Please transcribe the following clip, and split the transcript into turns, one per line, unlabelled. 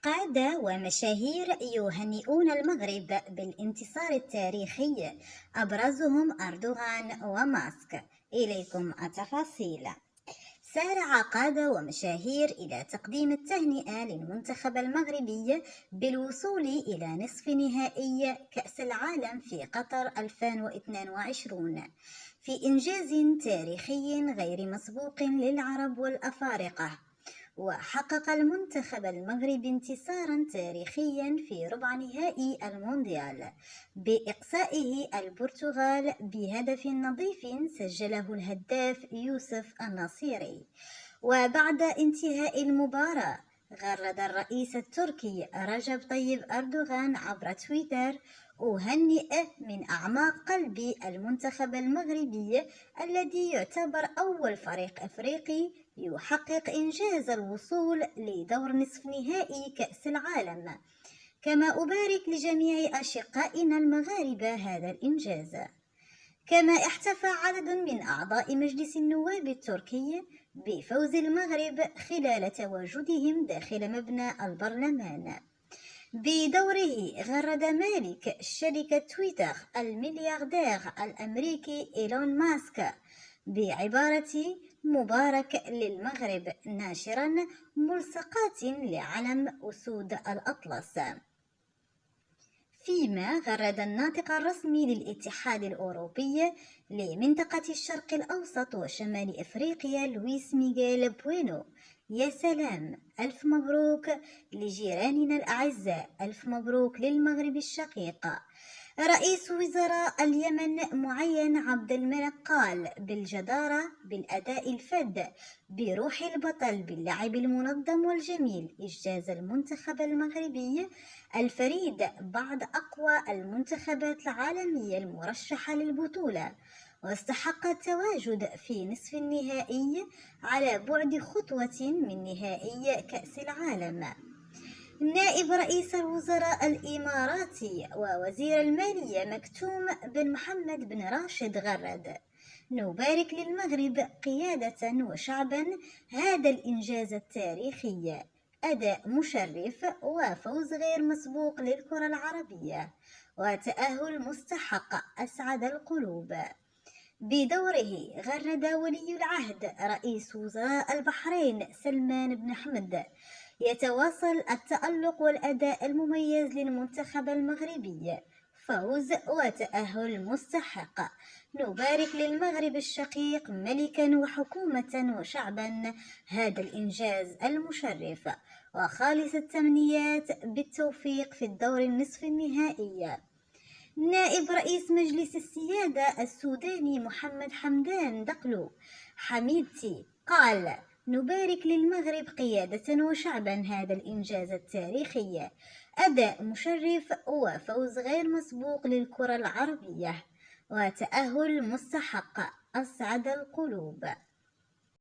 قادة ومشاهير يهنئون المغرب بالانتصار التاريخي، أبرزهم أردوغان وماسك. إليكم التفاصيل. سارع قادة ومشاهير إلى تقديم التهنئة للمنتخب المغربي بالوصول إلى نصف نهائي كأس العالم في قطر 2022 في إنجاز تاريخي غير مسبوق للعرب والأفارقة. وحقق المنتخب المغربي انتصارا تاريخيا في ربع نهائي المونديال بإقصائه البرتغال بهدف نظيف سجله الهداف يوسف النصيري. وبعد انتهاء المباراة غرد الرئيس التركي رجب طيب أردوغان عبر تويتر: أهنئ من أعماق قلبي المنتخب المغربي الذي يعتبر أول فريق أفريقي يحقق إنجاز الوصول لدور نصف نهائي كأس العالم، كما أبارك لجميع أشقائنا المغاربة هذا الإنجاز. كما احتفى عدد من أعضاء مجلس النواب التركي بفوز المغرب خلال تواجدهم داخل مبنى البرلمان. بدوره غرد مالك شركة تويتر الملياردير الأمريكي إيلون ماسك بعبارة مبارك للمغرب، ناشرا ملصقات لعلم أسود الأطلس. فيما غرد الناطق الرسمي للاتحاد الأوروبي لمنطقة الشرق الأوسط وشمال أفريقيا لويس ميغيل بوينو: يا سلام، ألف مبروك لجيراننا الأعزاء، ألف مبروك للمغرب الشقيق. رئيس وزراء اليمن معين عبد الملك قال: بالجدارة، بالأداء الفذ، بروح البطل، باللعب المنظم والجميل، اجتاز المنتخب المغربي الفريد بعض أقوى المنتخبات العالمية المرشحة للبطولة، واستحق التواجد في نصف النهائي على بعد خطوة من نهائي كأس العالم. نائب رئيس الوزراء الإماراتي ووزير المالية مكتوم بن محمد بن راشد غرد: نبارك للمغرب قيادة وشعبا هذا الإنجاز التاريخي، أداء مشرف وفوز غير مسبوق للكرة العربية وتأهل مستحق أسعد القلوب. بدوره غرد ولي العهد رئيس وزراء البحرين سلمان بن حمد: يتواصل التألق والأداء المميز للمنتخب المغربي، فوز وتأهل مستحق، نبارك للمغرب الشقيق ملكا وحكومة وشعبا هذا الإنجاز المشرف، وخالص التمنيات بالتوفيق في الدور النصف النهائي. نائب رئيس مجلس السيادة السوداني محمد حمدان دقلو حميدتي قال: نبارك للمغرب قيادة وشعبا هذا الإنجاز التاريخي، أداء مشرف وفوز غير مسبوق للكرة العربية وتأهل مستحق أسعد القلوب.